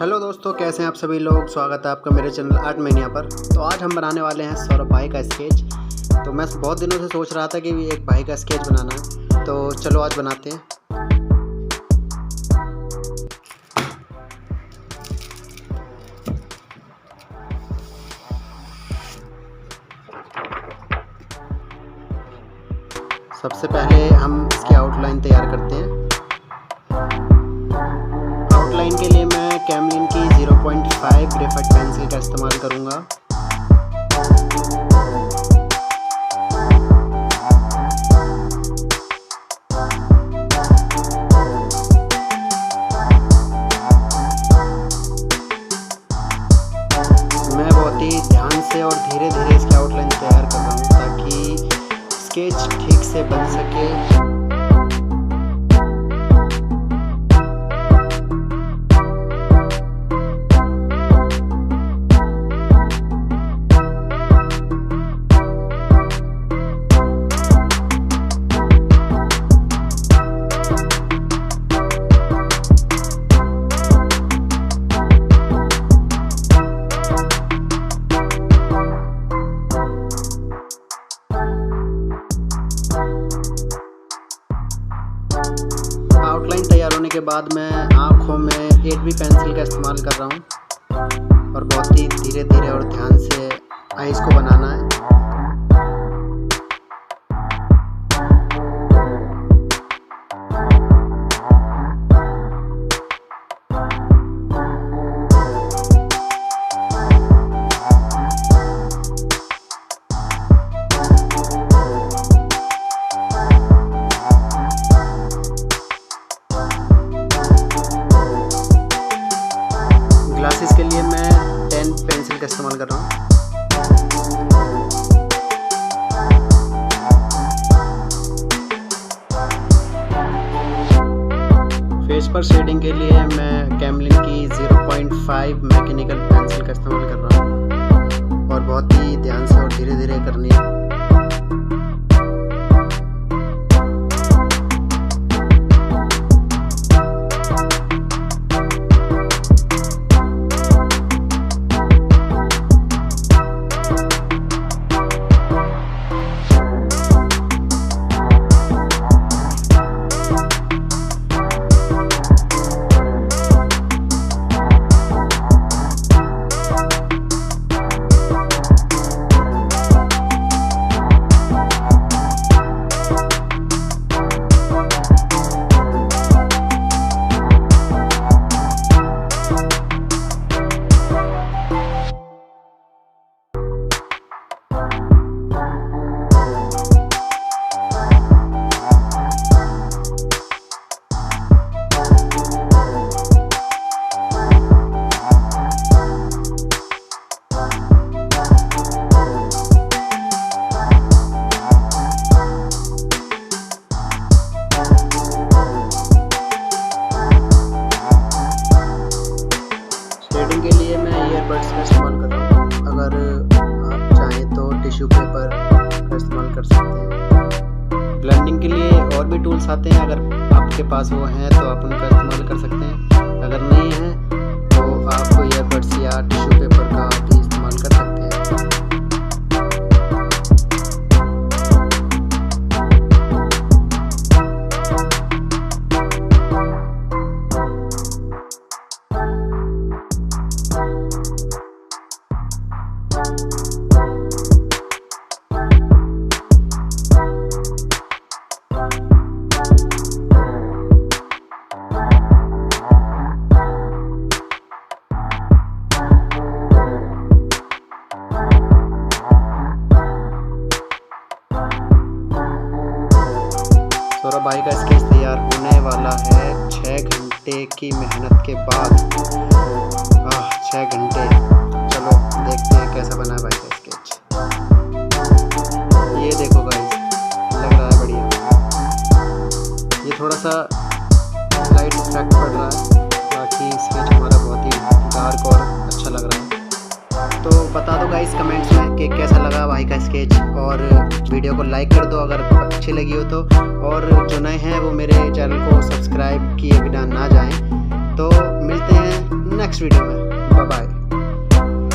Hello दोस्तों, कैसे हैं आप सभी लोग। स्वागत है आपका मेरे चैनल आर्ट मेनिया पर। तो आज हम बनाने वाले हैं सौरभ भाई का स्केच। तो मैं बहुत दिनों से सोच रहा था कि एक भाई का स्केच बनाना है, तो चलो आज बनाते हैं। सबसे पहले हम इसकी आउटलाइन तैयार करते हैं। आउटलाइन के लिए मैं कैमलिन की 0.5 ग्रेफाइट पेंसिल का इस्तेमाल करूंगा। मैं बहुत ही ध्यान से और धीरे धीरे इसकी आउटलाइन तैयार कर रहा हूँ ताकि स्केच ठीक से बन सके। आउटलाइन तैयार होने के बाद मैं आँखों में 8B पेंसिल का इस्तेमाल कर रहा हूँ और बहुत ही धीरे धीरे और ध्यान से आईज को बनाना है। ग्लासेस के लिए मैं 10 पेंसिल का इस्तेमाल कर रहा हूँ। फेस पर शेडिंग के लिए मैं कैमलिन की 0.5 मैकेनिकल पेंसिल का इस्तेमाल कर रहा हूँ और बहुत ही ध्यान से और धीरे धीरे करनी है। के लिए मैं ईयरबड्स का इस्तेमाल कर रहा हूँ। अगर आप चाहें तो टिश्यू पेपर का इस्तेमाल कर सकते हैं। ब्लेंडिंग के लिए और भी टूल्स आते हैं, अगर आपके पास वो हैं तो आप उनका इस्तेमाल कर सकते हैं। अगर नहीं है तो आप ईयरबड्स या टिश्यू पेपर का भी इस्तेमाल कर सकते हैं। सौरभ भाई का स्केच तैयार होने वाला है 6 घंटे की मेहनत के बाद। 6 घंटे। चलो देखते हैं कैसा बना है भाई का स्केच। ये देखो गाइस, लग रहा है बढ़िया। ये थोड़ा सा लाइट इफेक्ट पड़ रहा है, बाकी स्केच हमारा बहुत ही डार्क और अच्छा लग रहा है। तो बता दो गाइस कमेंट्स में कि कैसा लगा भाई का स्केच, और वीडियो को लाइक कर दो अगर अच्छी लगी हो तो, और जो नए हैं वो मेरे चैनल को सब्सक्राइब किए बिना ना जाएं। तो मिलते हैं नेक्स्ट नेक्स्ट वीडियो में। Bye bye.